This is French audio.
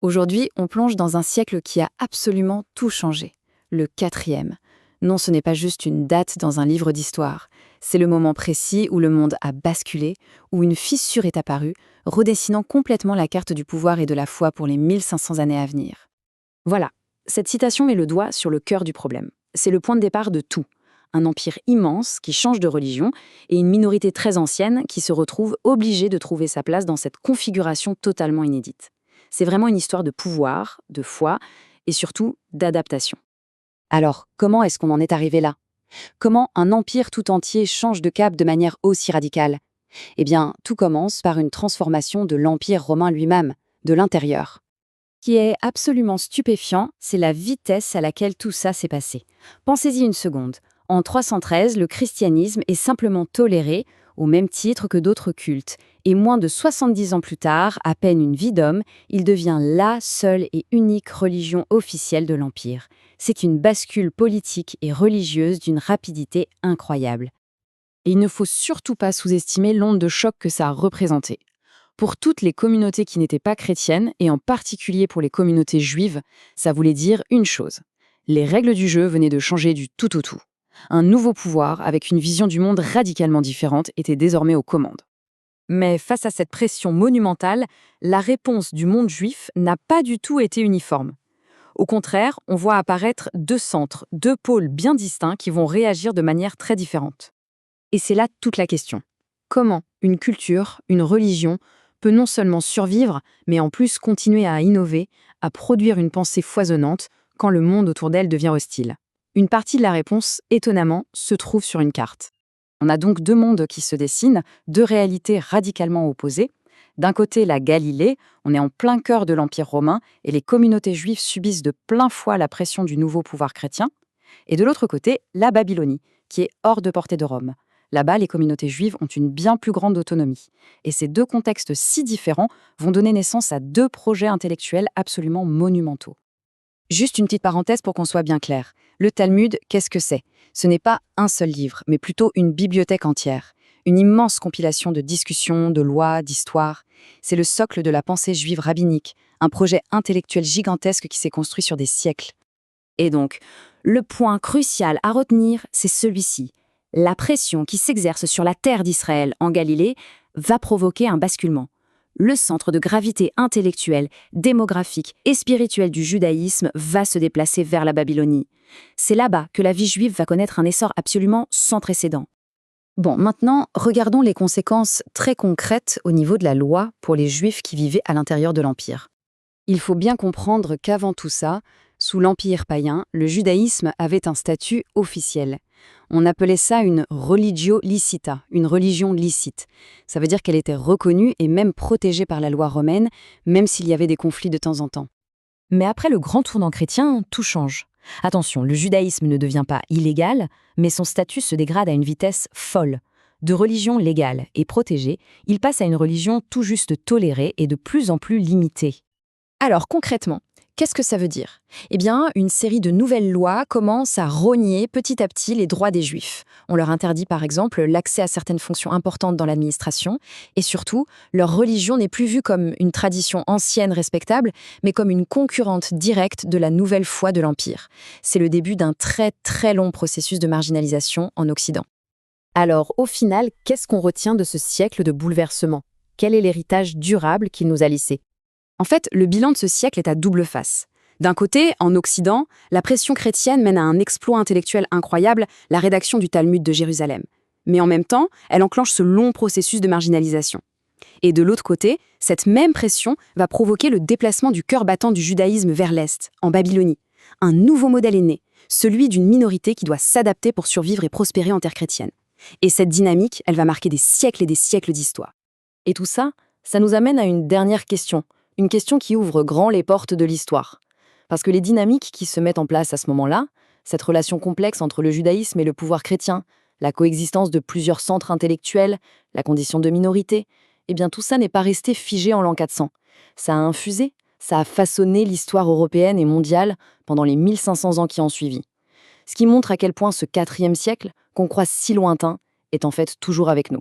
Aujourd'hui, on plonge dans un siècle qui a absolument tout changé. Le quatrième. Non, ce n'est pas juste une date dans un livre d'histoire. C'est le moment précis où le monde a basculé, où une fissure est apparue, redessinant complètement la carte du pouvoir et de la foi pour les 1500 années à venir. Voilà, cette citation met le doigt sur le cœur du problème. C'est le point de départ de tout. Un empire immense qui change de religion et une minorité très ancienne qui se retrouve obligée de trouver sa place dans cette configuration totalement inédite. C'est vraiment une histoire de pouvoir, de foi et surtout d'adaptation. Alors, comment est-ce qu'on en est arrivé là? Comment un empire tout entier change de cap de manière aussi radicale? Eh bien, tout commence par une transformation de l'Empire romain lui-même, de l'intérieur. Ce qui est absolument stupéfiant, c'est la vitesse à laquelle tout ça s'est passé. Pensez-y une seconde. En 313, le christianisme est simplement toléré, au même titre que d'autres cultes. Et moins de 70 ans plus tard, à peine une vie d'homme, il devient la seule et unique religion officielle de l'Empire. C'est une bascule politique et religieuse d'une rapidité incroyable. Et il ne faut surtout pas sous-estimer l'onde de choc que ça a représenté. Pour toutes les communautés qui n'étaient pas chrétiennes, et en particulier pour les communautés juives, ça voulait dire une chose. Les règles du jeu venaient de changer du tout au tout. Un nouveau pouvoir, avec une vision du monde radicalement différente, était désormais aux commandes. Mais face à cette pression monumentale, la réponse du monde juif n'a pas du tout été uniforme. Au contraire, on voit apparaître deux centres, deux pôles bien distincts qui vont réagir de manière très différente. Et c'est là toute la question. Comment une culture, une religion, peut non seulement survivre, mais en plus continuer à innover, à produire une pensée foisonnante quand le monde autour d'elle devient hostile? Une partie de la réponse, étonnamment, se trouve sur une carte. On a donc deux mondes qui se dessinent, deux réalités radicalement opposées. D'un côté, la Galilée, on est en plein cœur de l'Empire romain et les communautés juives subissent de plein fouet la pression du nouveau pouvoir chrétien. Et de l'autre côté, la Babylonie, qui est hors de portée de Rome. Là-bas, les communautés juives ont une bien plus grande autonomie. Et ces deux contextes si différents vont donner naissance à deux projets intellectuels absolument monumentaux. Juste une petite parenthèse pour qu'on soit bien clair. Le Talmud, qu'est-ce que c'est? Ce n'est pas un seul livre, mais plutôt une bibliothèque entière. Une immense compilation de discussions, de lois, d'histoires. C'est le socle de la pensée juive rabbinique, un projet intellectuel gigantesque qui s'est construit sur des siècles. Et donc, le point crucial à retenir, c'est celui-ci. La pression qui s'exerce sur la terre d'Israël en Galilée va provoquer un basculement. Le centre de gravité intellectuelle, démographique et spirituelle du judaïsme va se déplacer vers la Babylonie. C'est là-bas que la vie juive va connaître un essor absolument sans précédent. Bon, maintenant, regardons les conséquences très concrètes au niveau de la loi pour les Juifs qui vivaient à l'intérieur de l'Empire. Il faut bien comprendre qu'avant tout ça, sous l'Empire païen, le judaïsme avait un statut officiel. On appelait ça une religio licita, une religion licite. Ça veut dire qu'elle était reconnue et même protégée par la loi romaine, même s'il y avait des conflits de temps en temps. Mais après le grand tournant chrétien, tout change. Attention, le judaïsme ne devient pas illégal, mais son statut se dégrade à une vitesse folle. De religion légale et protégée, il passe à une religion tout juste tolérée et de plus en plus limitée. Alors concrètement, qu'est-ce que ça veut dire? Eh bien, une série de nouvelles lois commence à rogner petit à petit les droits des Juifs. On leur interdit par exemple l'accès à certaines fonctions importantes dans l'administration et surtout, leur religion n'est plus vue comme une tradition ancienne respectable, mais comme une concurrente directe de la nouvelle foi de l'Empire. C'est le début d'un très très long processus de marginalisation en Occident. Alors, au final, qu'est-ce qu'on retient de ce siècle de bouleversement? Quel est l'héritage durable qu'il nous a laissé? En fait, le bilan de ce siècle est à double face. D'un côté, en Occident, la pression chrétienne mène à un exploit intellectuel incroyable, la rédaction du Talmud de Jérusalem. Mais en même temps, elle enclenche ce long processus de marginalisation. Et de l'autre côté, cette même pression va provoquer le déplacement du cœur battant du judaïsme vers l'Est, en Babylonie. Un nouveau modèle est né, celui d'une minorité qui doit s'adapter pour survivre et prospérer en terre chrétienne. Et cette dynamique, elle va marquer des siècles et des siècles d'histoire. Et tout ça, ça nous amène à une dernière question. Une question qui ouvre grand les portes de l'histoire. Parce que les dynamiques qui se mettent en place à ce moment-là, cette relation complexe entre le judaïsme et le pouvoir chrétien, la coexistence de plusieurs centres intellectuels, la condition de minorité, eh bien tout ça n'est pas resté figé en l'an 400. Ça a infusé, ça a façonné l'histoire européenne et mondiale pendant les 1500 ans qui ont suivi. Ce qui montre à quel point ce 4e siècle, qu'on croit si lointain, est en fait toujours avec nous.